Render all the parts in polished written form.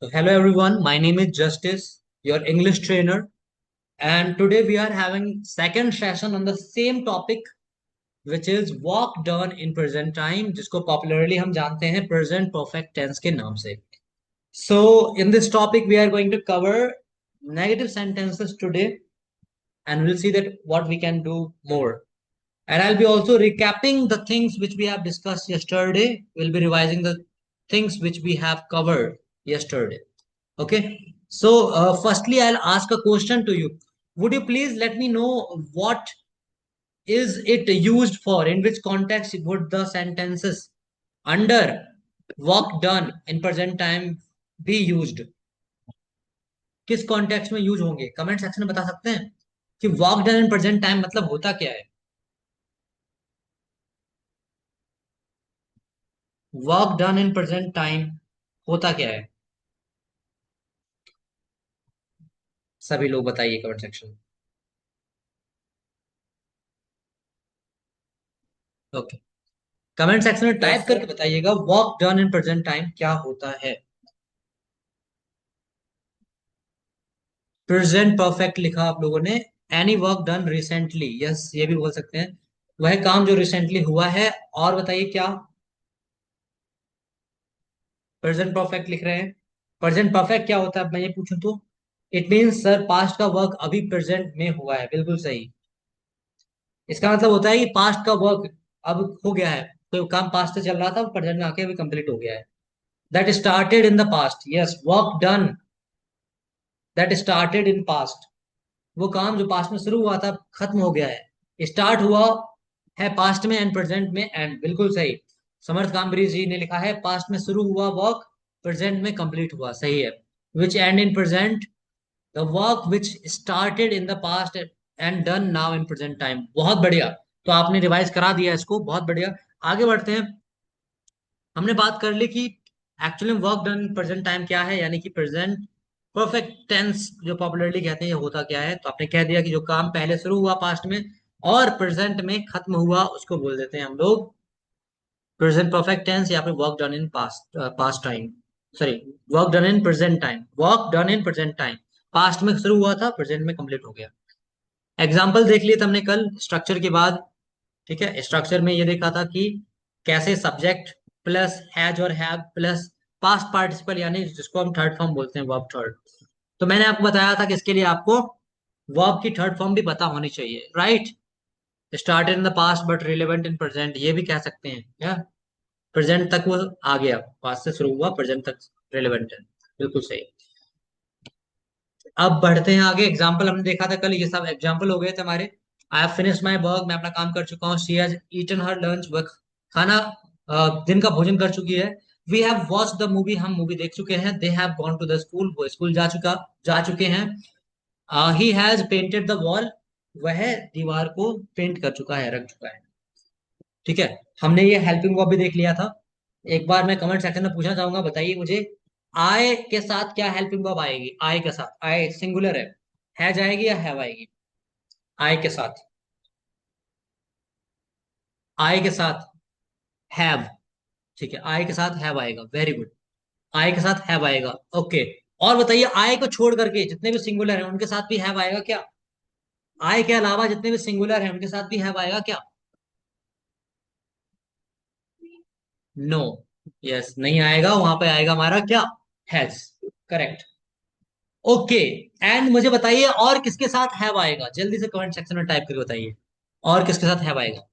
So hello everyone, my name is Justice, your English trainer, and today we are having second session on the same topic, which is work done in present time, जिसको popularly हम जानते हैं present perfect tense के नाम से. So in this topic we are going to cover negative sentences today, and we'll see that what we can do more. And I'll be also recapping the things which we have discussed yesterday. We'll be revising the things which we have covered yesterday. Okay. So, firstly, I'll ask a question to you. Would you please let me know what is it used for? In which context would the sentences under work done in present time be used? किस context में use होंगे? Comment section में बता सकते हैं कि work done in present time मतलब होता क्या है? Work done in present time होता क्या है? सभी लोग बताइए कमेंट सेक्शन में. ओके. कमेंट सेक्शन में टाइप करके बताइएगा work done in present time क्या होता है. प्रेजेंट परफेक्ट लिखा आप लोगों ने. Any work done recently, yes ये भी बोल सकते हैं. वह काम जो रिसेंटली हुआ है. और बताइए क्या प्रेजेंट परफेक्ट लिख रहे हैं. प्रेजेंट परफेक्ट क्या होता है, मैं ये पूछूं तो इट मीन्स सर पास्ट का वर्क अभी प्रेजेंट में हुआ है. बिल्कुल सही. इसका मतलब होता है कि पास्ट का वर्क अब हो गया है. कोई काम पास्ट से चल रहा था, प्रेजेंट में आके अभी कंप्लीट हो गया है. That started in the past. Yes, work done that started in past. वो काम जो पास्ट में शुरू हुआ था खत्म हो गया है. स्टार्ट हुआ है पास्ट में एंड प्रेजेंट में एंड. बिल्कुल सही. समर्थ कामब्री जी ने लिखा है पास्ट में शुरू हुआ वर्क प्रेजेंट में कंप्लीट हुआ. सही है. Which end in present the work which started in the past and done now in present time. बहुत बढ़िया. तो आपने रिवाइज करा दिया इसको. बहुत बढ़िया. आगे बढ़ते हैं. हमने बात कर ली कि actually work done present time क्या है, यानी कि प्रेजेंट परफेक्ट टेंस जो पॉपुलरली कहते हैं ये होता क्या है. तो आपने कह दिया कि जो काम पहले शुरू हुआ पास्ट में और प्रेजेंट में खत्म हुआ उसको बोल देते हैं हम लोग प्रेजेंट परफेक्ट टेंस या फिर work done in past past time. Sorry, work done in present time. Work done in present time. Past में शुरू हुआ था, प्रेजेंट में कंप्लीट हो गया. एग्जाम्पल देख लिए थे हमने कल स्ट्रक्चर के बाद. ठीक है. स्ट्रक्चर में ये देखा था कि कैसे सब्जेक्ट प्लस हैज और हैव प्लस पास्ट पार्टिसिपल, यानी जिसको हम थर्ड फॉर्म बोलते हैं, वर्ब थर्ड. तो मैंने आपको बताया था कि इसके लिए आपको वर्ब की थर्ड फॉर्म भी पता होनी चाहिए. Right. Started in the past but relevant in present, ये भी कह सकते हैं. या प्रेजेंट तक वो आ गया, पास्ट से शुरू हुआ प्रेजेंट तक रिलेवेंट है. बिल्कुल सही. अब बढ़ते हैं आगे. एग्जाम्पल हमने देखा था कल, ये सब एग्जाम्पल हो गए थे हमारे. I have finished my work, मैं अपना काम कर चुका हूँ. She has eaten her lunch, वह खाना दिन का भोजन कर चुकी है. We have watch the movie, हम मूवी देख चुके हैं. They have gone to the school, वो स्कूल जा चुके हैं. He has painted the wall, वह दीवार को पेंट कर चुका है, रख चुका है. ठीक है. हमने ये हेल्पिंग वर्ब भी देख लिया था. एक बार मैं कमेंट सेक्शन में पूछना चाहूंगा, बताइए मुझे आई के साथ क्या हेल्पिंग वर्ब आएगी. आई के साथ, आई सिंगुलर है जाएगी या हैव आएगी? आई के साथ, आई के साथ हैव. ठीक है, आई के साथ हैव आएगा. Very good. आई के साथ हैव आएगा. ओके. और बताइए आई को छोड़ करके जितने भी सिंगुलर हैं उनके साथ भी हैव आएगा क्या? आई के अलावा जितने भी सिंगुलर हैं उनके साथ भी हैव आएगा क्या? नो. यस, नहीं आएगा. वहां पे आएगा हमारा क्या? हैज. करेक्ट. ओके. एंड मुझे बताइए और किसके साथ हैव आएगा, जल्दी से कमेंट सेक्शन में टाइप करके बताइए. और किसके साथ हैव आएगा?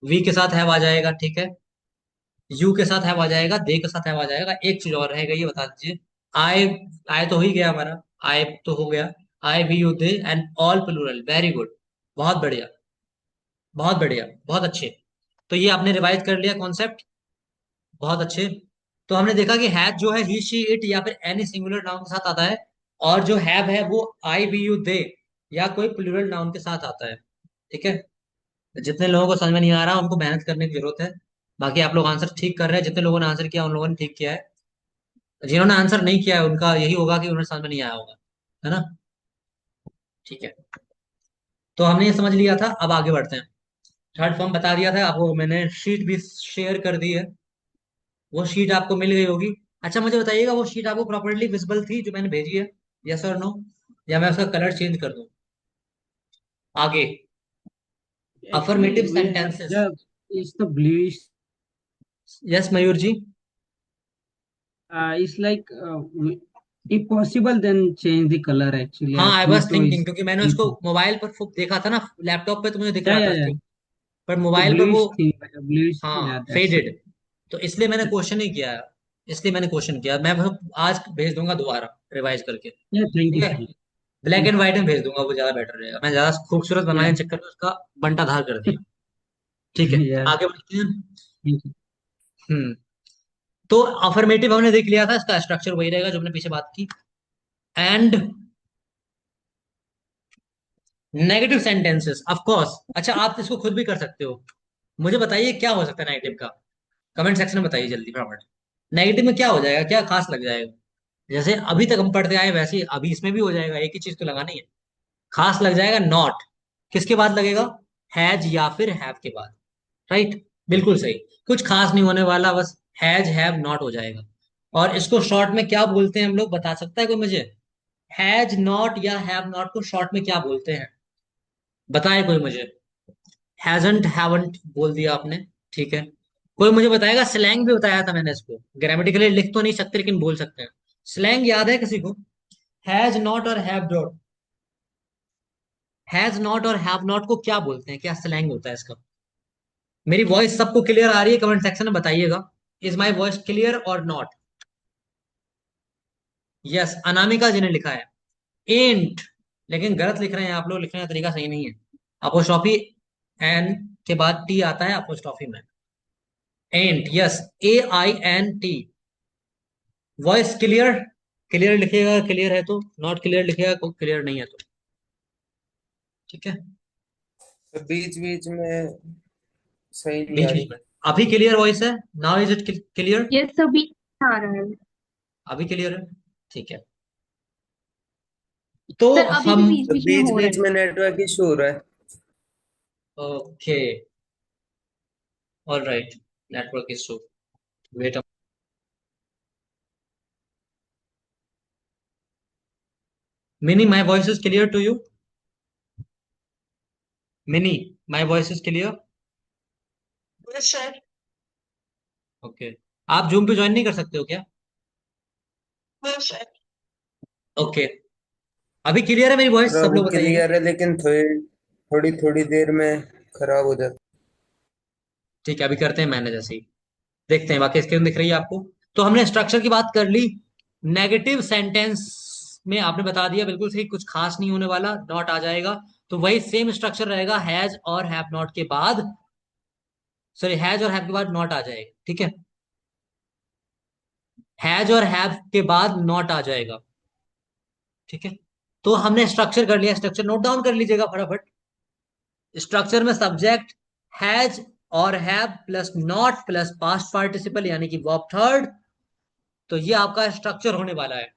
वी के साथ हैव आ जाएगा. ठीक है. यू के साथ हैव आ जाएगा. दे के साथ हैव आ जाएगा. एक चीज और रहेगा, ये बता दीजिए. आई. आई तो हो ही गया हमारा. आई तो हो गया. I we you they and all plural. Very good. बहुत बढ़िया. बहुत बढ़िया. बहुत अच्छे. तो ये आपने रिवाइज कर लिया कॉन्सेप्ट. बहुत अच्छे. तो हमने देखा कि हैज जो है ही शी इट या फिर एनी सिंगुलर नाउन के साथ आता है. और जो हैव है वो आई वी यू दे या कोई प्लूरल नाउन के साथ आता है. ठीक है. जितने लोगों को समझ में नहीं आ रहा उनको मेहनत करने की जरूरत है. बाकी आप लोग आंसर ठीक कर रहे हैं. जितने लोगों ने आंसर किया उन लोगों ने ठीक किया है. जिन्होंने आंसर नहीं किया है उनका यही होगा कि उन्हें समझ में नहीं आया होगा. है ना. ठीक है. तो हमने ये समझ लिया था. अब आगे बढ़ते हैं. थर्ड फॉर्म बता दिया था आपको, मैंने शीट भी शेयर कर दी है, वो शीट आपको मिल गई होगी। अच्छा मुझे बताइएगा, वो शीट आपको प्रॉपर्ली विजिबल थी जो मैंने भेजी है, यस और नो, या मैं उसका कलर चेंज कर दूं? आगे, Actually, affirmative we have sentences. the it's the bluish. Yes Mayur ji. It's like if possible, then change the color. Actually, हाँ I I think was so. Thinking, Is क्योंकि मैंने उसको मोबाइल पर देखा था ना, लैपटॉप पे तो मुझे दिख yeah, रहा था yeah, yeah. उसके, पर The मोबाइल पर वो, bluish thing, like a bluish. हाँ Yeah, that's it. फेडेड, तो इसलिए मैंने क्वेश्चन ही किया, इसलिए मैंने क्वेश्चन किया। मैं बस आज भेज दूंगा दोबारा रिवाइज करके, Yeah, thank ठीक you, है, sir. Black Thank and white में भेज दूंगा, वो ज्यादा बेटर रहेगा। मैं ज्यादा खूबसूरत yeah, बनाने के चक्कर में उसका बंटा धार कर दिया। ठीक है, yeah. आगे बढ़ते हैं। Thank you. हम्म, तो अफर्मेटिव हमने देख लिया था, इसका स्ट्रक्चर वही रहेगा जो हमने पीछे बात की। And negative sentences of course, अच्छा आप इसको खुद भी कर सकते हो। मुझे बताइए क्या हो सकता है नेगेटिव का, कमेंट सेक्शन में बताइए जल्दी फटाफट। नेगेटिव में क्या हो जाएगा, क्या खास लग जाएगा? जैसे अभी तक हम पढ़ते आए वैसे ही अभी इसमें भी हो जाएगा, एक ही चीज तो लगानी है। खास लग जाएगा नॉट, किसके बाद लगेगा? हैज या फिर हैव के बाद, राइट, बिल्कुल सही। कुछ खास नहीं होने वाला, बस हैज हैव नॉट हो जाएगा। और इसको शॉर्ट में क्या बोलते हैं हम लोग, बता सकता है कोई मुझे? हैज नॉट या हैव नॉट को शॉर्ट में क्या बोलते हैं, बताए कोई मुझे? हैजंट हैवंट बोल दिया आपने, ठीक है। कोई मुझे बताएगा, स्लैंग भी बताया था मैंने इसको, ग्रामेटिकली लिख तो नहीं सकते लेकिन बोल सकते हैं। स्लैंग याद है किसी को? हैज नॉट और हैव नॉट, हैज नॉट और हैव नॉट को क्या बोलते हैं, क्या स्लैंग होता है इसका? मेरी वॉइस सबको क्लियर आ रही है? कमेंट सेक्शन में बताइएगा, इज माई वॉइस क्लियर और नॉट? यस, अनामिका जी ने लिखा है एंट, लेकिन गलत लिख रहे हैं आप लोग, लिखने का तरीका सही नहीं है। अपोस्ट्रोफी एन के बाद टी आता है अपोस्ट्रोफी में। Ain't, yes, AINT। Voice clear, clear लिखिएगा क्लियर है तो, नॉट क्लियर लिखिएगा क्लियर नहीं है तो, ठीक है। तो बीच बीच में सही नहीं आ बीच रही। बीच में, अभी क्लियर वॉइस है? Now is it clear? ये सभी आ रहा है। अभी क्लियर है, ठीक है। तो सर अभी भी हम, बीच तो बीच में बीच हो रहा बीच है। में नेटवर्क इशू हो रहा है। Okay, alright, network issue, wait. Mini, my voice is clear to you? Mini, my voice is clear? Yes sir. Okay, आप जूम पे ज्वाइन नहीं कर सकते हो क्या? Yes sir. ओके, अभी क्लियर है मेरी वॉइस? और सब अब लोग बताइएगा। क्लियर है लेकिन थोड़ी थोड़ी देर में खराब हो जाता। ठीक है, अभी करते हैं मैंने जैसे ही, देखते हैं बाकी स्क्रीन दिख रही है आपको। तो हमने स्ट्रक्चर की बात कर ली। नेगेटिव सेंटेंस में आपने बता दिया बिल्कुल सही, कुछ खास नहीं होने वाला, नॉट आ जाएगा। तो वही सेम स्ट्रक्चर रहेगा, हैज और हैव नॉट के बाद, सॉरी हैज और हैव के बाद नॉट आ जाएगा, ठीक है। हैज और हैव के बाद नॉट आ जाएगा, ठीक है। तो हमने स्ट्रक्चर कर लिया, स्ट्रक्चर नोट डाउन कर लीजिएगा फटाफट। स्ट्रक्चर में सब्जेक्ट हैज और have plus not plus past participle यानी कि वर्ब थर्ड, तो ये आपका स्ट्रक्चर होने वाला है।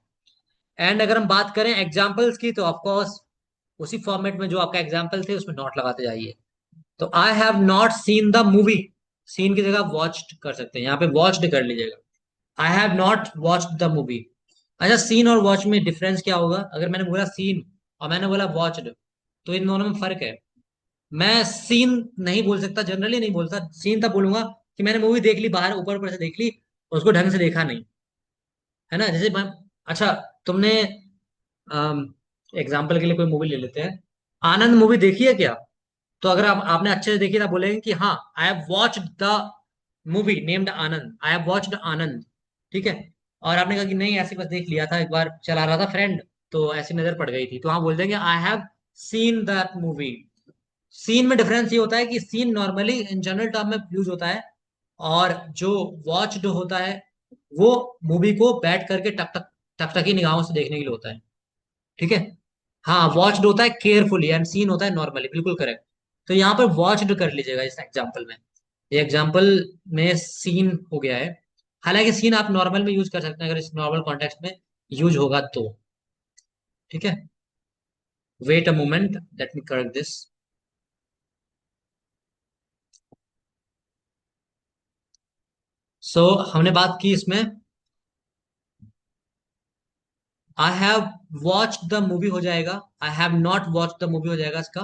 एंड अगर हम बात करें एग्जाम्पल्स की, तो ऑफकोर्स उसी फॉर्मेट में जो आपका एग्जाम्पल थे उसमें नॉट लगाते जाइए। तो I have not seen the movie, seen की जगह वॉच्ड कर सकते हैं, यहाँ पे वॉच्ड कर लीजिएगा। आई have not watched the movie. अच्छा, सीन और वॉच में डिफरेंस क्या होगा? अगर मैंने बोला सीन और मैंने बोला वॉच्ड, तो इन दोनों में फर्क है। मैं सीन नहीं बोल सकता, जनरली नहीं बोलता, सीन तब बोलूंगा कि मैंने मूवी देख ली, बाहर ऊपर ऊपर से देख ली, उसको ढंग से देखा नहीं, है ना। जैसे मैं, अच्छा तुमने एग्जाम्पल के लिए कोई मूवी ले लेते हैं, आनंद मूवी देखी है क्या? तो अगर आपने अच्छे से देखी तो बोलेंगे कि हाँ, I have watched the movie named Anand, I have watched Anand, ठीक है। और आपने कहा कि नहीं ऐसे बस देख लिया था, एक बार चला रहा था फ्रेंड तो ऐसी नजर पड़ गई थी, तो हाँ बोल देंगे I have seen that movie. Seen में डिफरेंस ये होता है कि seen normally in general term में यूज होता है, और जो वॉच्ड होता है वो मूवी को बैठ करके टक टक टकटकी निगाहों से देखने के लिए होता है, ठीक है। हाँ, वॉच्ड होता है केयरफुली एंड सीन होता है नॉर्मली, बिल्कुल करेक्ट। तो यहाँ पर वॉच्ड कर लीजिएगा इस एग्जाम्पल में, ये एग्जाम्पल में सीन हो गया है। हालांकि सीन आप नॉर्मल में यूज कर सकते हैं अगर इस नॉर्मल कॉन्टेक्स्ट में यूज होगा तो, ठीक है। Wait a moment, let me correct this. So हमने बात की इसमें I have watch the movie हो जाएगा, I have not watch the movie हो जाएगा इसका।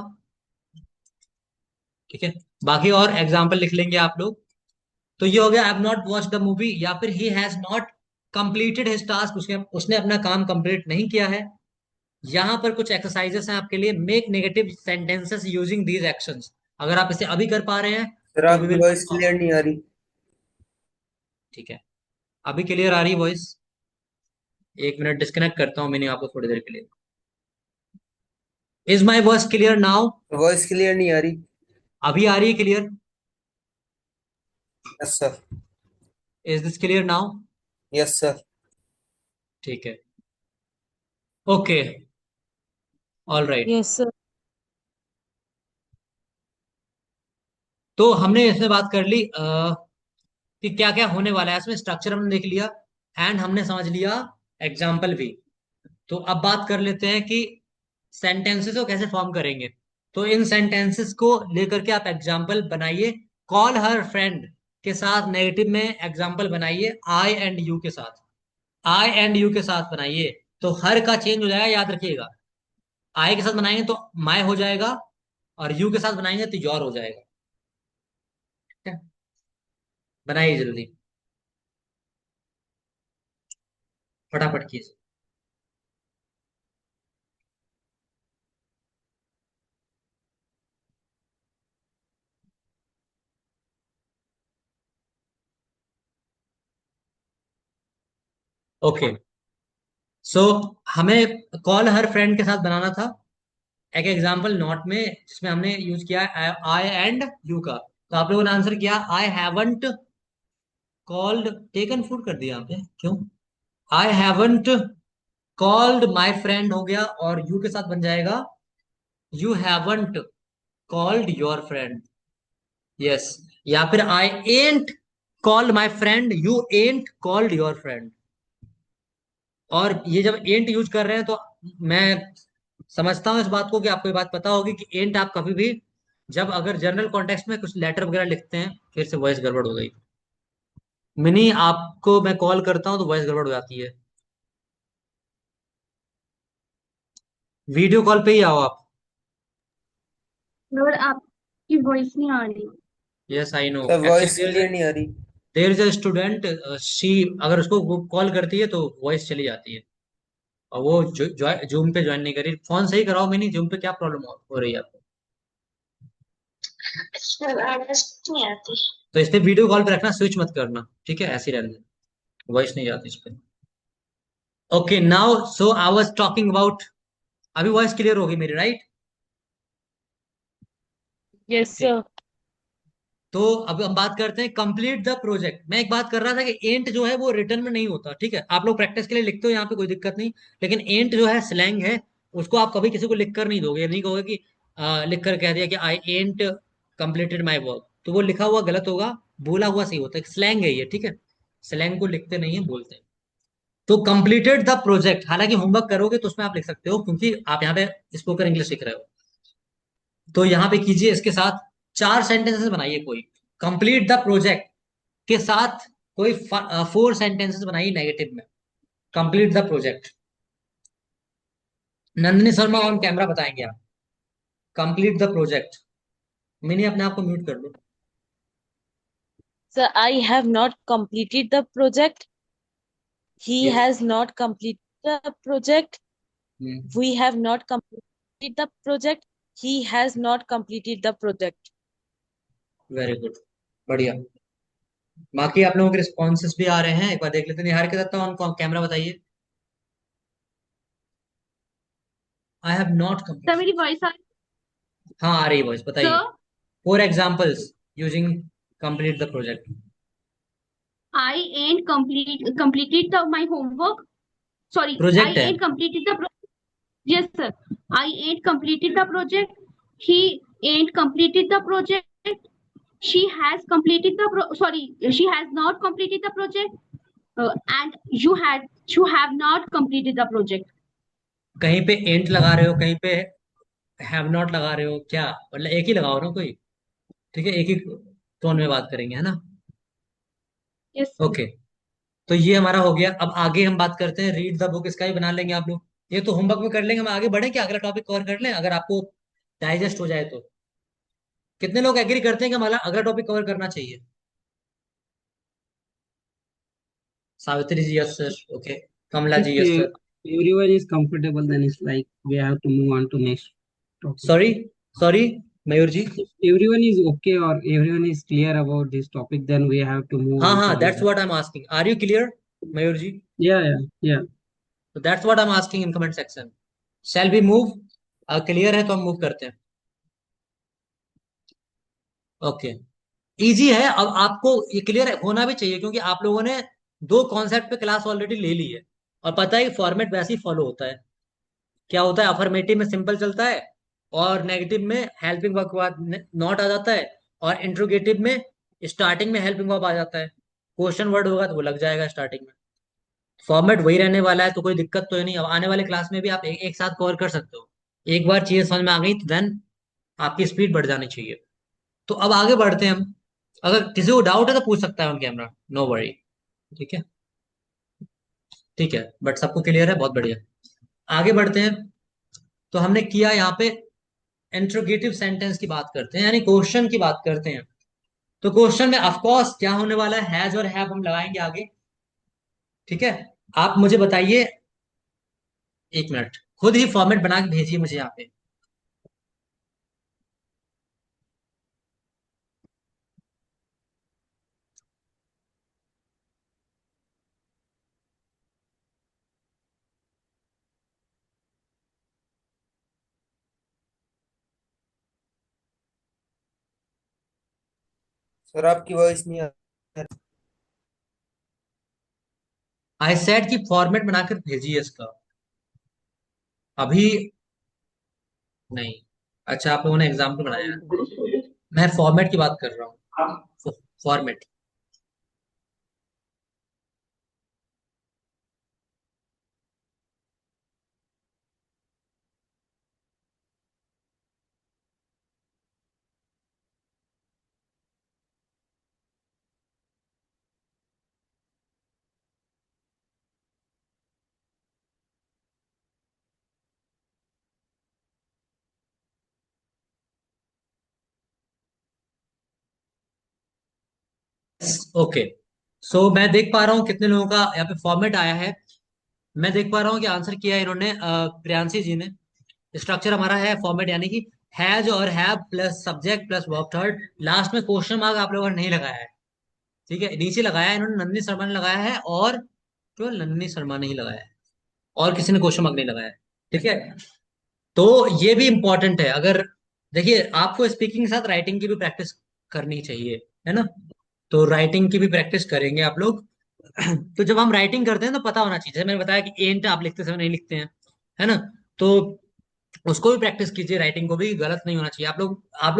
ठीक है, बाकी और एग्जाम्पल लिख लेंगे आप लोग। तो ये हो गया आई have not watch the movie, या फिर he has not completed his task, उसने उसने अपना काम कंप्लीट नहीं किया है। यहां पर कुछ एक्सरसाइजेस हैं आपके लिए। Make negative sentences using these actions. अगर आप इसे अभी कर पा रहे हैं सर तो वी आपकी will voice move clear forward. नहीं आ रही। ठीक है, अभी क्लियर आ रही वॉइस? एक मिनट डिस्कनेक्ट करता हूँ मैंने आपको थोड़ी देर के लिए। Is my voice clear now? Voice clear नहीं आ रही। अभी आ रही है clear? Yes sir. Is this clear now? Yes sir. ठीक है, okay, all right. Yes, sir. तो हमने इसमें बात कर ली कि क्या क्या होने वाला है इसमें। स्ट्रक्चर हमने देख लिया एंड हमने समझ लिया एग्जाम्पल भी। तो अब बात कर लेते हैं कि सेंटेंसेस को कैसे फॉर्म करेंगे। तो इन सेंटेंसेस को लेकर के आप एग्जाम्पल बनाइए। कॉल हर फ्रेंड के साथ नेगेटिव में एग्जाम्पल बनाइए, आई एंड यू के साथ। आई एंड यू के साथ बनाइए तो हर का चेंज हो जाएगा, याद रखिएगा। आई के साथ बनाएंगे तो माय हो जाएगा, और यू के साथ बनाएंगे तो योर हो जाएगा। ठीक है, बनाइए जल्दी, फटाफट कीजिए। ओके, सो हमें कॉल हर फ्रेंड के साथ बनाना था एक एग्जाम्पल नोट में, जिसमें हमने यूज किया आई एंड यू का। तो आप लोगों ने आंसर किया I haven't called, taken food कर दिया आपने क्यों? I haven't called my friend हो गया, और यू के साथ बन जाएगा you haven't called your friend. Yes, या फिर I ain't called my friend, you ain't called your friend. और ये जब एंट यूज कर रहे हैं तो मैं समझता हूं इस बात को कि आपको ये बात पता होगी कि एंट आप कभी भी जब अगर जनरल कॉन्टेक्स्ट में कुछ लेटर वगैरह लिखते हैं, फिर से वॉइस गड़बड़ हो गई। मिनी, आपको मैं कॉल करता हूँ तो वॉइस गड़बड़ हो जाती है। वीडियो कॉल पे ही आओ आप। और आपकी वॉइस नहीं आ रही। Yes I know, sir voice actually clear नहीं आ रही। There is a student, she अगर उसको कॉल करती है तो वॉइस चली जाती है, और वो जूम पे ज्वाइन नहीं करी। फोन सही कराओ मिनी, जूम पे क्या प्रॉब्लम हो रही है आपको? सर आवाज नहीं आती। तो इस पे वीडियो कॉल पे रखना, स्विच मत करना, ठीक है? ऐसे ही रहने देना, वॉइस नहीं जाती इस पे। Okay now, so I was talking about, अभी वॉइस क्लियर होगी मेरी, राइट? Yes, ठीक। sir. तो अब हम बात करते हैं कंप्लीट द प्रोजेक्ट। मैं एक बात कर रहा था कि एंट जो है वो रिटर्न में नहीं होता, ठीक है? आप लोग प्रैक्टिस के लिए लिखते हो, यहाँ पे कोई दिक्कत नहीं। लेकिन एंट जो है स्लैंग है, उसको आप कभी किसी को लिख कर नहीं दोगे। ये नहीं कहोगे कि लिख कर कह दिया कि आई एंट कंप्लीटेड माई वर्क, तो वो लिखा हुआ गलत होगा, बोला हुआ सही होता है। स्लैंग है ये, ठीक है? स्लैंग को लिखते नहीं है, बोलते हैं। तो कंप्लीटेड द प्रोजेक्ट, हालांकि होमवर्क करोगे तो उसमें आप लिख सकते हो, क्योंकि आप यहाँ पे स्पोकन इंग्लिश सीख रहे हो। तो यहाँ पे कीजिए, इसके साथ चार सेंटेंसेस बनाइए कोई, कंप्लीट द प्रोजेक्ट के साथ कोई 4 सेंटेंसेस बनाइए नेगेटिव में, complete the project. Nandini Sharma on camera बताएंगे आप, कंप्लीट द प्रोजेक्ट। मैंने अपने आप को म्यूट कर लो। Sir, I have not completed the project. He ये has not completed the project. We have not completed the project. He has not completed the project. Very good, बढ़िया। बाकी आप लोगों के रिस्पॉन्सेस भी आ रहे हैं, एक बार देख लेते हैं। निहार के साथ ऑन कैमरा बताइए, आई हैव नॉट सर कंप्लीट। मेरी वॉइस आ रही? हाँ आ रही है वॉइस, बताइए। Sir 4 examples using complete the project. I ain't completed my homework. Sorry, I project है। ain't completed the project. Yes, sir. I ain't completed the project. He ain't completed the project. She has completed the sorry, she has not completed the project. And you have not completed the project. कहीं पे एंट लगा रहे हो, कहीं पे have not लगा रहे हो, क्या मतलब? एक ही लगाओ ना कोई, ठीक है? एक ही टोन में बात करेंगे, है ना? Yes, sir. ओके, तो ये हमारा हो गया। अब आगे हम बात करते हैं रीड द बुक, इसका ही बना लेंगे आप लोग। ये तो होमवर्क में कर लेंगे, हम आगे बढ़े क्या, अगला टॉपिक कवर कर लें अगर आपको डाइजेस्ट हो जाए तो। कितने लोग एग्री करते हैं कि हमारा अगला टॉपिक कवर करना चाहिए? Savitri ji yes sir, okay. Kamala If ji yes sir. everyone is comfortable, then it's like we have to move on to next topic. Sorry, sorry Mayur ji. If everyone is okay or everyone is clear about this topic, then we have to move हाँ on to हाँ, that's other. What I am asking, are you clear Mayur ji? Yeah, yeah, yeah. तो that's what I am asking in comment section. Shall we move? Clear है तो हम move करते हैं। Okay, easy है। अब आपको ये क्लियर होना भी चाहिए क्योंकि आप लोगों ने दो कॉन्सेप्ट पे क्लास ऑलरेडी ले ली है और पता है कि फॉर्मेट वैसे ही फॉलो होता है। क्या होता है, अफर्मेटिव में सिंपल चलता है और नेगेटिव में हेल्पिंग वर्ब के बाद नॉट आ जाता है, और इंट्रोगेटिव में स्टार्टिंग में हेल्पिंग वर्ब आ जाता है। क्वेश्चन वर्ड होगा तो वो लग जाएगा स्टार्टिंग में। फॉर्मेट वही रहने वाला है, तो कोई दिक्कत तो है नहीं। अब आने वाले क्लास में भी आप एक साथ कवर कर सकते हो। एक बार चीजें समझ में आ गई तो देन आपकी स्पीड बढ़ जानी चाहिए। तो अब आगे बढ़ते हैं हम। अगर किसी को डाउट है तो पूछ सकता है ऑन कैमरा, नो वरी। ठीक है, ठीक है, बट सबको क्लियर है, बहुत बढ़िया। आगे बढ़ते हैं। तो हमने किया यहाँ पे इंट्रोगेटिव सेंटेंस की बात करते हैं, यानी क्वेश्चन की बात करते हैं। तो क्वेश्चन में ऑफ कोर्स क्या होने वाला है, हैज और हैव हम लगाएंगे आगे। ठीक है, आप मुझे बताइए, एक मिनट, खुद ही फॉर्मेट बना के भेजिए मुझे यहाँ पे। सर आपकी वॉइस नहीं आ रही। आई सेड की फॉर्मेट बनाकर भेजिए इसका अभी। नहीं, अच्छा आप लोगों ने एग्जाम्पल बनाया है, मैं फॉर्मेट की बात कर रहा हूँ, फॉर्मेट। ओके, सो मैं देख पा रहा हूँ कितने लोगों का यहाँ पे फॉर्मेट आया है। मैं देख पा रहा हूँ कि आंसर किया है इन्होंने, प्रियांशी जी ने। स्ट्रक्चर हमारा है फॉर्मेट, यानी कि हैज और have plus subject plus verb third, last में क्वेश्चन मार्क आप लोगों ने नहीं लगाया है। ठीक है, नीचे लगाया है इन्होंने, नन्ही शर्मा ने लगाया है, और केवल नन्ही शर्मा ने ही लगाया है, और किसी ने क्वेश्चन मार्क नहीं लगाया है। ठीक है, तो ये भी इंपॉर्टेंट है। अगर देखिए, आपको स्पीकिंग के साथ राइटिंग की भी प्रैक्टिस करनी चाहिए, है ना? तो राइटिंग की भी प्रैक्टिस करेंगे आप लोग। तो जब हम राइटिंग करते हैं तो पता होना चाहिए, जैसे मैंने बताया कि एंट आप लिखते समय नहीं लिखते हैं, है ना? तो उसको भी प्रैक्टिस कीजिए, राइटिंग को भी, गलत नहीं होना चाहिए। आप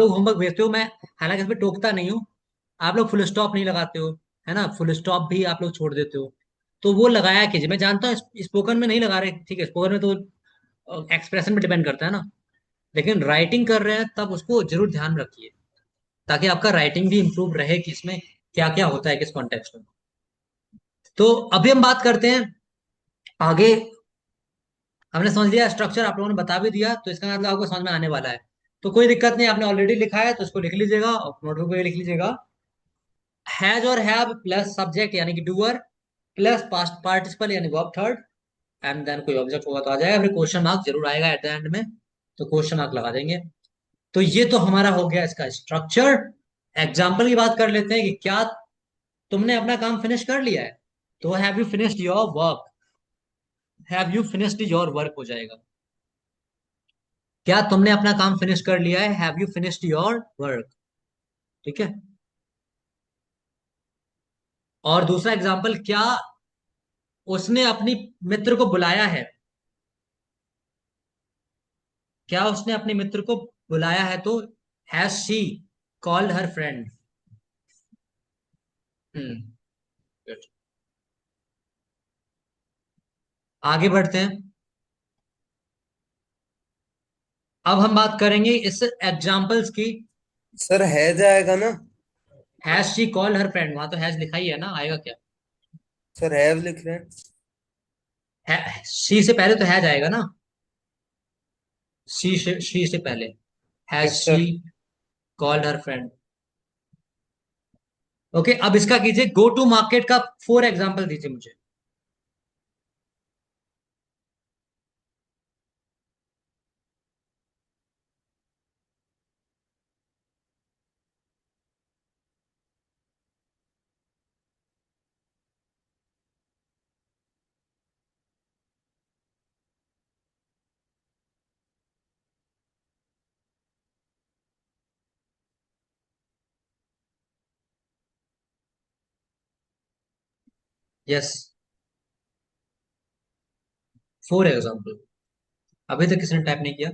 लोग होमवर्क भेजते हो, मैं हालांकि इसमें टोकता नहीं हूँ। आप लोग फुल स्टॉप नहीं लगाते हो, है ना? फुल स्टॉप भी आप लोग छोड़ देते हो, तो वो लगाया कीजिए। मैं जानता हूँ स्पोकन में नहीं लगा रहे, ठीक है, स्पोकन में तो एक्सप्रेशन पे डिपेंड करता है ना, लेकिन राइटिंग कर रहे हैं तब उसको जरूर ध्यान रखिए, ताकि आपका राइटिंग भी इंप्रूव रहे कि इसमें क्या क्या होता है किस कॉन्टेक्स्ट में। तो अभी हम बात करते हैं आगे। हमने समझ लिया स्ट्रक्चर, आप लोगों ने बता भी दिया, तो इसका मतलब आपको समझ में आने वाला है। तो कोई दिक्कत नहीं, आपने ऑलरेडी लिखा है तो उसको लिख लीजिएगा और नोटबुक पे लिख लीजिएगा। हैज और हैव प्लस सब्जेक्ट यानी कि डूअर प्लस पास्ट पार्टिसिपल यानी वर्ब थर्ड, एंड देन कोई ऑब्जेक्ट होगा तो आ जाएगा, फिर क्वेश्चन मार्क जरूर आएगा एट द एंड में, तो क्वेश्चन मार्क लगा देंगे। तो ये तो हमारा हो गया इसका स्ट्रक्चर। एग्जाम्पल की बात कर लेते हैं कि क्या तुमने अपना काम फिनिश कर लिया है, तो have you finished your work, have you finished your work हो जाएगा। क्या तुमने अपना काम फिनिश कर लिया है, have you finished your work. ठीक है, और दूसरा एग्जाम्पल, क्या उसने अपनी मित्र को बुलाया है, क्या उसने अपने मित्र को बुलाया है, तो has she called her friend. good। आगे बढ़ते हैं। अब हम बात करेंगे इस एग्जाम्पल्स की। सर है जाएगा ना? Has she called her friend, वहां तो हैज लिखा ही है ना, आएगा क्या? सर हैव लिख रहे हैं। शी से पहले तो हैज आएगा ना, शी से पहले has yes she sir. Called her friend. Okay, अब इसका कीजिए, गो टू मार्केट का 4 एग्जाम्पल दीजिए मुझे। Yes, 4 example. अभी तक किसने टाइप नहीं किया?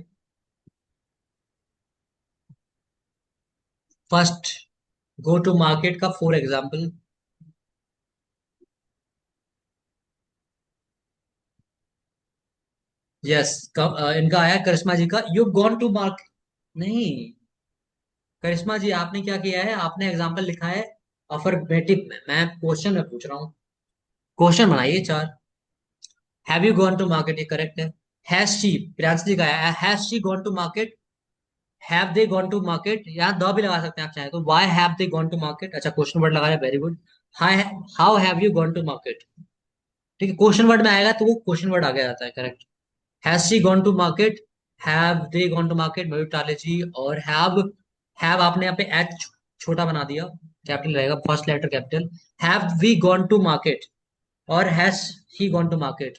फर्स्ट, गो टू मार्केट का 4 एग्जाम्पल। यस, इनका आया करिश्मा जी का, यू गॉन टू मार्केट। नहीं, करिश्मा जी आपने क्या किया है, आपने एग्जाम्पल लिखा है अफर्मेटिव में, मैं क्वेश्चन में पूछ रहा हूँ। क्वेश्चन बनाइए 4। Have you gone to market, ये करेक्ट है। हैज शी, प्रियांश जी का है, has she gone to market, have they gone to market, यहाँ द भी लगा सकते हैं आप चाहे तो, why have they gone to market, अच्छा क्वेश्चन वर्ड लगा रहे, very good. Hi, how have you gone to market, ठीक है, क्वेश्चन वर्ड में आएगा तो वो क्वेश्चन वर्ड आगे जाता है, correct. Has she gone to market, have they gone to market, Mayur Tale ji. और हैव आपने यहाँ पे एच छोटा बना दिया, कैपिटल रहेगा, first letter capital. Have we gone to market, और has he gone to market.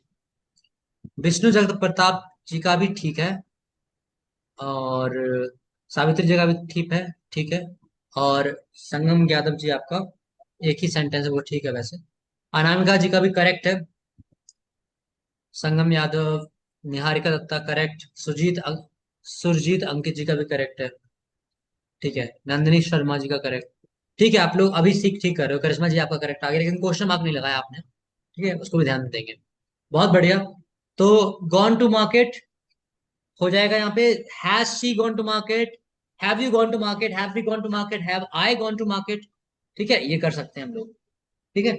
Vishnu Jagat Pratap जी का भी ठीक है, और सावित्री जी का भी ठीक है, ठीक है। और संगम यादव जी आपका एक ही सेंटेंस है, वो ठीक है वैसे। अनामिका जी का भी करेक्ट है, संगम यादव, निहारिका दत्ता करेक्ट, सुरजीत अंकित जी का भी करेक्ट है, ठीक है। नंदिनी शर्मा जी का करेक्ट, ठीक है। आप लोग अभी सीख ठीक कर रहे हो, करिश्मा जी आपका करेक्ट आ गया, लेकिन क्वेश्चन मार्क नहीं लगाया आपने, ठीक है, उसको भी ध्यान में देंगे। बहुत बढ़िया। तो गॉन टू मार्केट हो जाएगा यहाँ पे, has she gone to market, have you gone to market, have we gone to market, have I gone to market, ठीक है, ये कर सकते हैं हम लोग, ठीक है।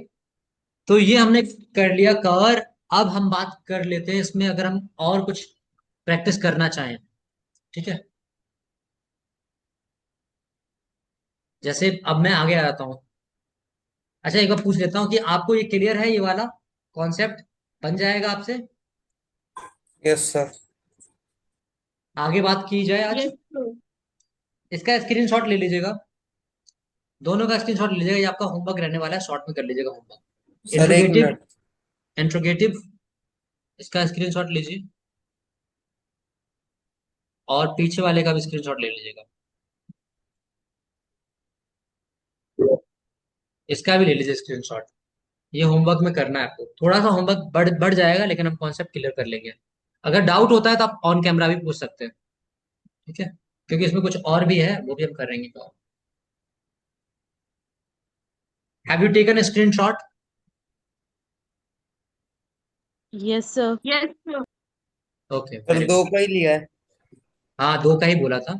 तो ये हमने कर लिया कवर। अब हम बात कर लेते हैं इसमें, अगर हम और कुछ प्रैक्टिस करना चाहें, ठीक है। जैसे अब मैं आगे आ जाता हूँ। अच्छा, एक बार पूछ लेता हूँ कि आपको ये क्लियर है, ये वाला कॉन्सेप्ट बन जाएगा आपसे? Yes sir. आगे बात की जाए आज। Yes, sir. इसका स्क्रीनशॉट ले लीजिएगा, दोनों का स्क्रीनशॉट ले लीजिएगा, ये आपका होमवर्क रहने वाला है, शॉर्ट में कर लीजिएगा होमवर्क। सर एक इंट्रोगेटिव, मिनट। इंट्रोगेटिव, इसका स्क्रीनशॉट लीजिए, और पीछे वाले का भी स्क्रीनशॉट ले लीजिएगा, इसका भी ले लीजिए स्क्रीनशॉट। ये होमवर्क में करना है आपको, थोड़ा सा होमवर्क बढ़ बढ़ जाएगा, लेकिन हम कॉन्सेप्ट क्लियर कर लेंगे। अगर डाउट होता है तो आप ऑन कैमरा भी पूछ सकते हैं, ठीक है, क्योंकि इसमें कुछ और भी है, वो भी हम करेंगे। Have you taken a screenshot? Yes, sir. Yes, sir. Okay, sir very दो गुड। का ही लिया है। हाँ, 2 का ही बोला था,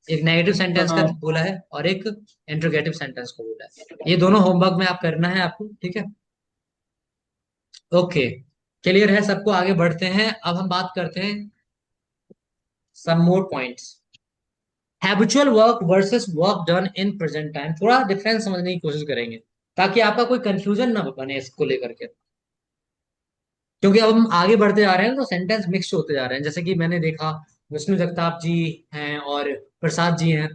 एक नेगेटिव सेंटेंस का हाँ बोला है और एक इंट्रोगेटिव सेंटेंस को बोला है, ये दोनों होमवर्क में आप करना है आपको, ठीक है। ओके, क्लियर है सबको? आगे बढ़ते हैं, अब हम बात करते हैं some more points. Habitual work versus work done in present time, थोड़ा डिफरेंस समझने की कोशिश करेंगे, ताकि आपका कोई कंफ्यूजन ना बने इसको लेकर के। क्योंकि अब हम आगे बढ़ते जा रहे हैं तो सेंटेंस मिक्स होते जा रहे हैं, जैसे कि मैंने देखा विष्णु जगताप जी हैं और प्रसाद जी हैं,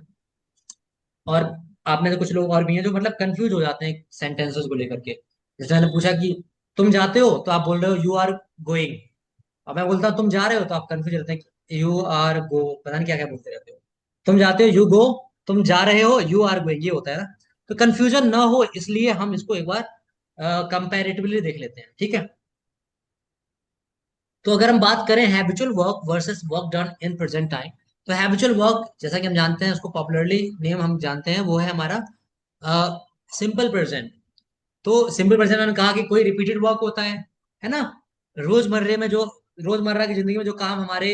और आप में से कुछ लोग और भी हैं जो मतलब कंफ्यूज हो जाते हैं सेंटेंसेस को लेकर के। जैसे मैंने पूछा कि तुम जाते हो, तो आप बोल रहे हो यू आर गोइंग, अब मैं बोलता हूँ तुम जा रहे हो, तो आप कंफ्यूज रहते हैं कि यू आर गो, पता नहीं क्या क्या बोलते रहते हो। तुम जाते हो यू गो, तुम जा रहे हो यू आर गोइंग, ये होता है ना। तो कंफ्यूजन ना हो इसलिए हम इसको एक बार कंपैरेटिवली देख लेते हैं, ठीक है। तो अगर हम बात करें habitual work versus work done in present time, तो हैबिचुअल वर्क जैसा कि हम जानते हैं, उसको पॉपुलरली नेम हम जानते हैं, वो है हमारा सिंपल प्रेजेंट। तो सिंपल प्रेजेंट मैंने कहा कि कोई रिपीटेड वर्क होता है ना, रोजमर्रे में जो, रोजमर्रा की जिंदगी में जो काम हमारे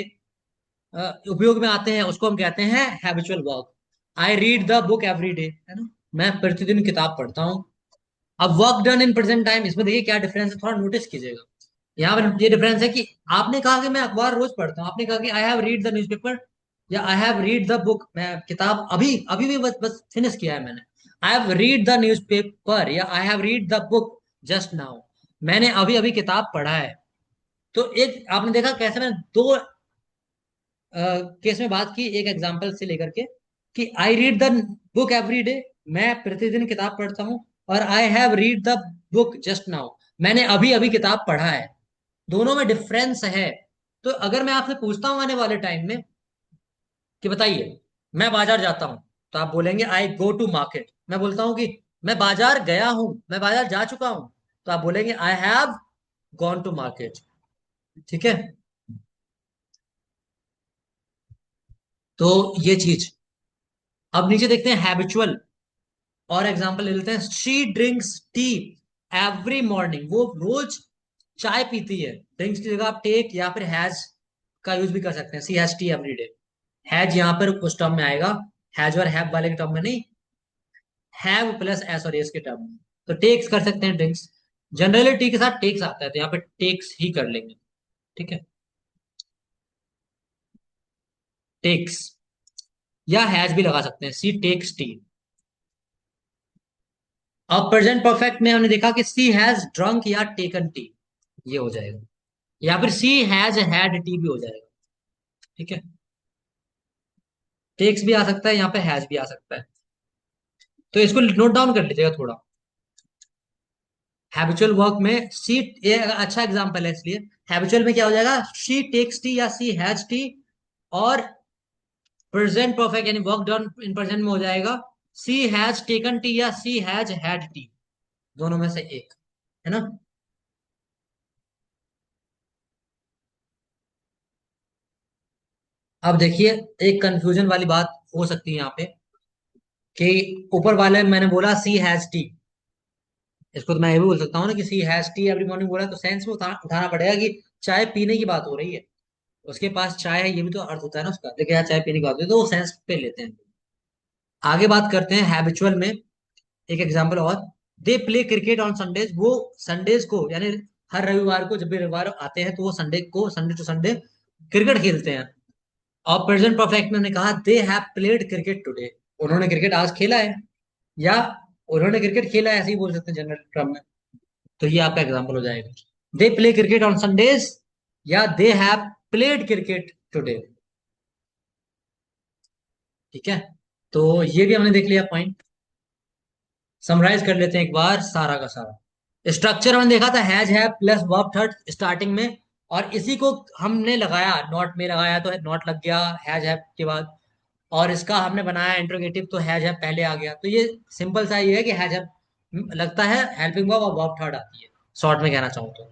उपयोग में आते हैं, उसको हम कहते हैं habitual work. I read the book every day, है ना, मैं प्रतिदिन किताब पढ़ता हूँ। अब work done in present time, इसमें देखिए क्या डिफरेंस है, थोड़ा नोटिस कीजिएगा। यहाँ पर ये डिफरेंस है कि आपने कहा कि मैं अखबार रोज पढ़ता हूँ, आपने कहा कि I have read the newspaper या I have read the book, मैं किताब अभी अभी भी बस फिनिश किया है मैंने। I have read the newspaper या I have read the book just now, मैंने अभी अभी किताब पढ़ा है। तो एक आपने देखा कैसे मैंने दो केस में बात की, एक एग्जांपल से लेकर के कि I read the book every day, मैं प्रतिदिन किताब पढ़ता हूँ, और आई have read the book just now, मैंने अभी अभी किताब पढ़ा है। दोनों में डिफरेंस है। तो अगर मैं आपसे पूछता हूं आने वाले टाइम में कि बताइए मैं बाजार जाता हूं, तो आप बोलेंगे आई गो टू मार्केट। मैं बोलता हूं कि मैं बाजार गया हूं, मैं बाजार जा चुका हूं, तो आप बोलेंगे I have gone to market. ठीक है, तो ये चीज। अब नीचे देखते हैं हैबिचुअल, और एग्जांपल ले लेते हैं। She drinks T every morning, वो रोज चाय पीती है। ड्रिंक्स की जगह आप टेक या फिर हैज का यूज भी कर सकते हैं, she has tea every day. Has यहाँ पर उस टर्म में आएगा, हैज और हैव वाले के टर्म में नहीं, हैव प्लस एस और एस के टर्म में। तो टेक्स कर सकते हैं ड्रिंक्स, जनरली टी के साथ टेक्स आता है, तो यहाँ पे टेक्स ही कर लेंगे। ठीक है, टेक्स, या हैज भी लगा सकते हैं, सी टेक्स टी। अब प्रेजेंट परफेक्ट में हमने देखा कि सी हैज ड्रंक या टेकन टी, ये हो जाएगा, या फिर सी हैज हैड टी भी हो जाएगा। ठीक है, टेक्स भी आ सकता है, यहाँ पे हैज भी आ सकता है। तो इसको नोट डाउन कर लीजिएगा थोड़ा। हैबिचुअल वर्क में सी, ये अच्छा एग्जांपल है, इसलिए हैबिचुअल में क्या हो जाएगा, शी टेक्स टी या सी हैज टी, और प्रेजेंट परफेक्ट यानी वर्क डन इन प्रेजेंट में हो जाएगा सी हैज टेकन टी या सी हैज हैड टी, दोनों में से एक, है ना। अब देखिए, एक कंफ्यूजन वाली बात हो सकती है यहाँ पे कि ऊपर वाले में मैंने बोला सी हैज टी, इसको तो मैं ये भी बोल सकता हूँ ना कि सी हैज टी एवरी मॉर्निंग बोला, तो सेंस में उठाना पड़ेगा कि चाय पीने की बात हो रही है, उसके पास चाय है, ये भी तो अर्थ होता है ना उसका, लेकिन यहाँ चाय पीने की बात होती है, तो वो सेंस पे लेते हैं। आगे बात करते हैं हैबिचुअल में, एक एग्जांपल और। दे प्ले क्रिकेट ऑन संडेज, वो संडेज को यानी हर रविवार को, जब भी रविवार आते हैं तो वो संडे को, संडे टू संडे क्रिकेट खेलते हैं। और प्रेजेंट परफेक्ट में हमने कहा दे हैव प्लेड क्रिकेट टुडे, उन्होंने क्रिकेट आज खेला है, या उन्होंने क्रिकेट खेला है, ऐसे ही बोल सकते हैं जनरल टर्म में। तो ये आपका एग्जांपल हो जाएगा, they play cricket on Sundays या they have played cricket today. ठीक है, तो ये भी हमने देख लिया पॉइंट। समराइज कर लेते हैं एक बार सारा का सारा। स्ट्रक्चर हमने देखा था has have plus verb third starting में, और इसी को हमने लगाया, नॉट में लगाया तो नॉट लग गया हैज हैव के बाद, और इसका हमने बनाया इंट्रोगेटिव तो हैज हैव पहले आ गया। तो ये सिंपल सा ये है कि हैज हैव लगता है हेल्पिंग वर्ब और वर्ब थर्ड आती है, शॉर्ट में कहना चाहूँ तो।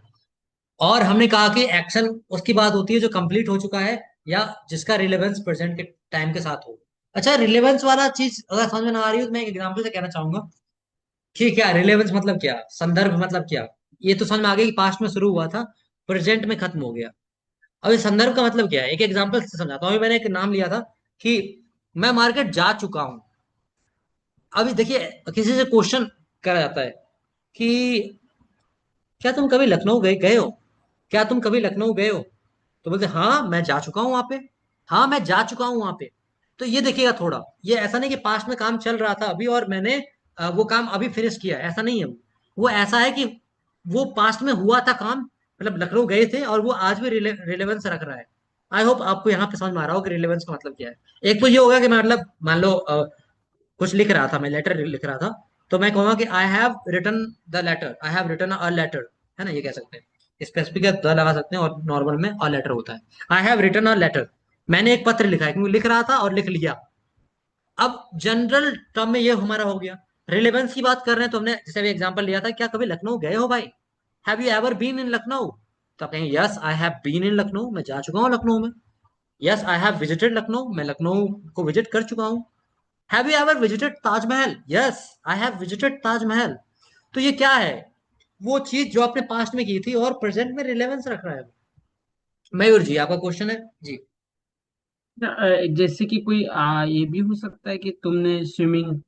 और हमने कहा कि एक्शन उसकी बात होती है जो कंप्लीट हो चुका है या जिसका रिलेवेंस प्रेजेंट के टाइम के साथ हो। अच्छा, रिलेवेंस वाला चीज अगर समझ में ना आ रही हो तो मैं एक एग्जांपल से कहना चाहूंगा कि क्या रिलेवेंस मतलब क्या, संदर्भ मतलब क्या। ये तो समझ में आ गया कि पास्ट में शुरू हुआ था, प्रेजेंट में खत्म हो गया। अब इस संदर्भ का मतलब क्या है, एक एग्जांपल से समझाता हूँ। अभी मैंने एक नाम लिया था कि मैं मार्केट जा चुका हूं। अभी देखिए, किसी से क्वेश्चन करा जाता है कि क्या तुम कभी लखनऊ गए गए हो, क्या तुम कभी लखनऊ गए हो, तो बोलते हाँ मैं जा चुका हूँ वहां पे, हाँ मैं जा चुका हूँ वहां पे। तो ये देखिएगा थोड़ा, ये ऐसा नहीं कि पास्ट में काम चल रहा था अभी और मैंने वो काम अभी फिनिश किया, ऐसा नहीं है। वो ऐसा है कि वो पास्ट में हुआ था काम, मतलब लखनऊ गए थे और वो आज भी रिलेवेंस रख रहा है। आई होप आपको यहाँ पे समझ में आ रहा हो कि रिलेवेंस का मतलब क्या है। एक तो ये होगा कि मैं मतलब मान लो कुछ लिख रहा था, मैं लेटर लिख रहा था, तो मैं कहूंगा कि I have written the letter, I have written a letter, है ना, ये कह सकते हैं। स्पेसिफिक द लगा सकते हैं, और नॉर्मल में अ लेटर होता है। I have written a letter, मैंने एक पत्र लिखा है, क्योंकि लिख रहा था और लिख लिया। अब जनरल टर्म में ये हमारा हो गया। रिलेवेंस की बात कर रहे हैं तो हमने जैसे अभी एग्जांपल लिया था, क्या कभी लखनऊ गए हो भाई, have you ever been in Lucknow, तो आप कहेंगे yes I have been in Lucknow, मैं जा चुका हूँ लखनऊ में। Yes I have visited Lucknow, मैं लखनऊ को विजिट कर चुका हूँ। Have you ever visited Taj Mahal, yes I have visited Taj Mahal. तो ये क्या है, वो चीज जो आपने पास्ट में की थी और प्रेजेंट में रिलेवेंस रख रहा है। मयूर जी आपका क्वेश्चन है जी। जैसे कि कोई ये भी हो सकता है कि तुमने स्विमिंग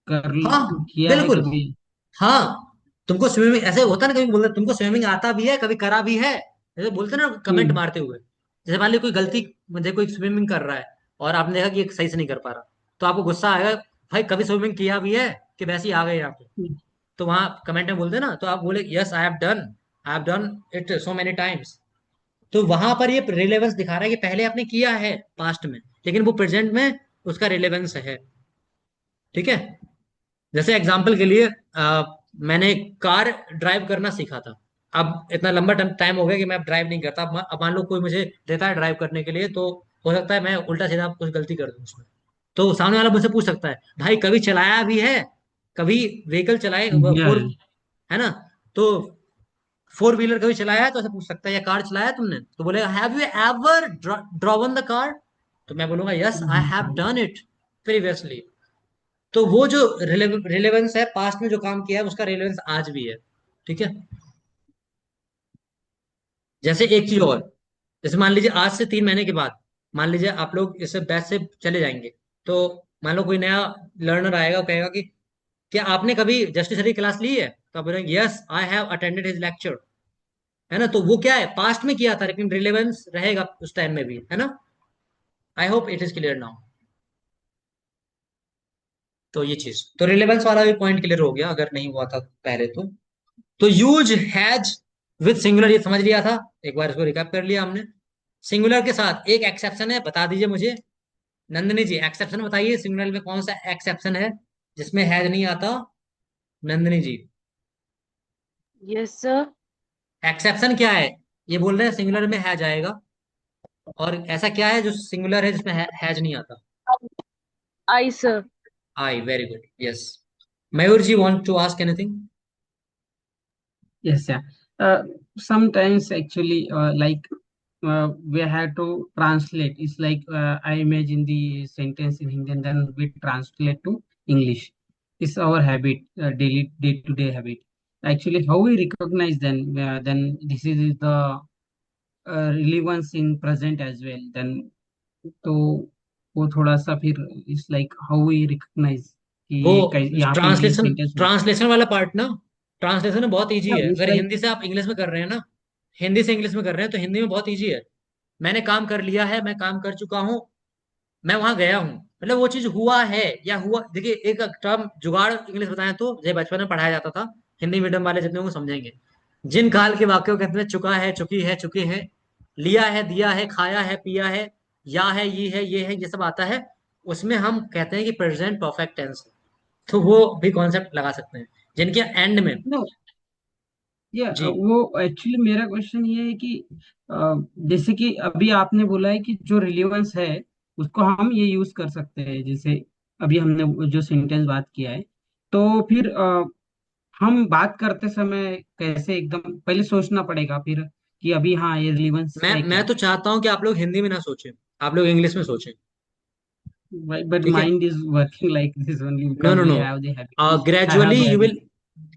कर हाँ किया है बिल्कुल। कभी? हाँ, तुमको स्विमिंग ऐसे होता है ना, कभी बोलते तुमको स्विमिंग आता भी है, कभी करा भी है, जैसे बोलते हैं ना कमेंट हम्म। मारते हुए। जैसे मान ली कोई गलती, मुझे कोई स्विमिंग कर रहा है और आपने देखा कि ये सही से नहीं कर पा रहा, तो आपको गुस्सा आएगा, भाई कभी स्विमिंग किया भी है कि वैसे ही आ गए यहाँ पे? तो वहां कमेंट में बोलते ना, तो आप बोले yes I have done it so many times. तो वहां पर ये रिलेवेंस दिखा रहा है कि पहले आपने किया है पास्ट में, लेकिन वो प्रेजेंट में उसका रिलेवेंस है। ठीक है। जैसे एग्जाम्पल के लिए मैंने कार ड्राइव करना सीखा था। अब इतना लंबा टाइम हो गया कि मैं अब ड्राइव नहीं करता। अब मान लो कोई मुझे देता है ड्राइव करने के लिए, तो हो सकता है मैं उल्टा सीधा कुछ गलती कर दूं उसमें। तो सामने वाला मुझसे पूछ सकता है, भाई कभी चलाया भी है, कभी व्हीकल चलाए, या फोर, है ना? तो फोर व्हीलर कभी चलाया है, तो ऐसे पूछ सकता है, या कार चलाया है तुमने, तो बोलेगा have you ever drawn the car? तो मैं बोलूंगा yes I have done it previously. तो वो जो रिलेवेंस है, पास्ट में जो काम किया है उसका रिलेवेंस आज भी है। ठीक है। जैसे एक चीज और, जैसे मान लीजिए आज से 3 महीने के बाद, मान लीजिए आप लोग इस बैच से चले जाएंगे, तो मान लो कोई नया लर्नर आएगा, वो कहेगा कि क्या आपने कभी जस्टिस की क्लास ली है? तो आप बोलेंगे yes I have attended his lecture. है ना? तो वो क्या है, पास्ट में किया था, लेकिन रिलेवेंस रहेगा उस टाइम में भी, है ना? I hope it is clear now. तो ये चीज, तो रिलेवेंस वाला भी पॉइंट क्लियर हो गया, अगर नहीं हुआ था पहले तो यूज हैज विद सिंगुलर ये समझ लिया था। एक बार इसको रिकैप कर लिया हमने। सिंगुलर के साथ एक एक्सेप्शन है, बता दीजिए मुझे। नंदिनी जी एक्सेप्शन बताइए, सिंगुलर में कौन सा एक्सेप्शन है जिसमें हैज नहीं आता? नंदिनी जी, Yes, sir. एक्सेप्शन क्या है? ये बोल रहे हैं सिंगुलर में हैज आएगा, और ऐसा क्या है जो सिंगुलर है जिसमें हैज नहीं आता? I, sir. I, very good, yes. Mayur ji want to ask anything? yes, yeah. Sometimes actually, we have to translate. It's like I imagine the sentence in Hindi and then we translate to English. It's our habit, daily day-to-day habit. Actually, how we recognize then this is the relevance in present as well. Then तो वो थोड़ा सा फिर it's like how we recognise कि वो यहाँ पे ये ट्रांसलेशन सेंटेंस हो। ट्रांसलेशन वाला पार्ट ना, ट्रांसलेशन में बहुत इजी हाँ, है। इट्स अगर लाइक हिंदी से आप इंग्लिश में कर रहे हैं ना, हिंदी से इंग्लिश में कर रहे हैं, तो हिंदी में बहुत इजी है। मैंने काम कर लिया है, मैं काम कर चुका हूँ, मैं वहां गया हूँ, मतलब वो चीज हुआ है या हुआ। देखिए एक टर्म जुगाड़ इंग्लिश बताएं तो, जब बचपन में पढ़ाया जाता था, हिंदी मीडियम वाले जितने को समझेंगे, जिन काल के वाक्यों के अंत में चुका है, चुकी है, चुके हैं, लिया है, दिया है, खाया है, पिया है, या है, ये है, ये सब आता है, उसमें हम कहते हैं कि प्रेजेंट परफेक्ट टेंस है। तो वो भी कॉन्सेप्ट लगा सकते हैं जिनके एंड में। नो, ये जी। वो एक्चुअली मेरा क्वेश्चन ये है कि जैसे कि अभी आपने बोला है कि जो रिलेवेंस है उसको हम ये यूज कर सकते हैं, जैसे अभी हमने वो जो सेंटेंस बात किया है, तो फिर हम बात करते समय कैसे एकदम पहले सोचना पड़ेगा फिर कि अभी हाँ ये रिलेवेंस है मैं क्या? तो चाहता हूं कि आप लोग हिंदी में ना सोचें, आप लोग इंग्लिश में सोचें। But ठीक है। mind is working like this only no because no we no, have the habit. I gradually have the you habit. Will,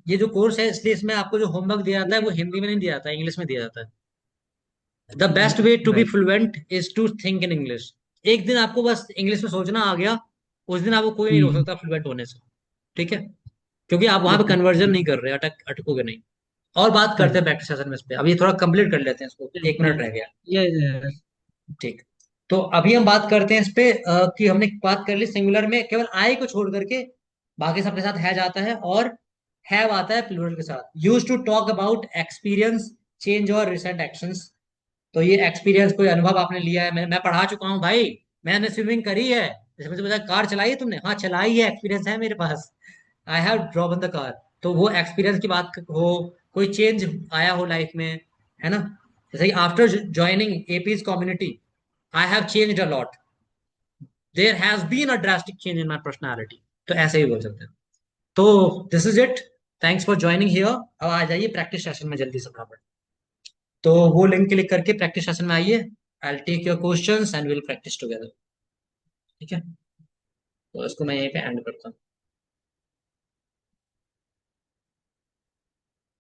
ये जो कोर्स है इसलिए इसमें आपको जो होमवर्क दिया जाता है वो हिंदी में नहीं दिया जाता है, इंग्लिश में दिया जाता है। The best way to be Right. Fluent is to think in English. एक दिन आपको बस इंग्लिश में सोचना आ गया, उस दिन आपको कोई नहीं रोक Hmm. सकता फ्लुएंट होने से। ठीक है। क्योंकि आप वहां पे Okay. कन्वर्जन नहीं कर रहे, अटकोगे नहीं। और बात करते Correct. हैं प्रैक्टिस सेशन में इस पे, अभी थोड़ा कंप्लीट कर लेते हैं इसको, Yes, 1 मिनट रह गया। yes, yes. ठीक। तो अभी हम बात करते हैं इस पे, कि हमने बात कर ली सिंगुलर में केवल आई को छोड़ करके, बाकी सबके साथ हैज आता है, और हैव आता है प्लूरल के साथ। Use to talk about experience, change और रिसेंट एक्शंस। तो ये एक्सपीरियंस, कोई अनुभव आपने लिया है, मैं पढ़ा चुका हूँ भाई, मैंने स्विमिंग करी है। जैसे मुझे पता, कार चलाई है तुमने? हाँ चलाई है, एक्सपीरियंस है मेरे पास, आई हैव ड्रॉवन द कार। तो वो एक्सपीरियंस की बात हो, कोई चेंज आया हो लाइफ में, है ना? जैसे कि after joining APs community I have changed a lot, there has been a drastic change in my personality. तो ऐसे ही बोल सकते हैं। तो this is it, thanks for joining here. अब आ जाइए प्रैक्टिस सेशन में जल्दी से फटाफट। तो वो लिंक क्लिक करके प्रैक्टिस सेशन में आइए। I will take your questions and will practice together. ठीक है। तो इसको मैं यहीं पे एंड करता हूँ।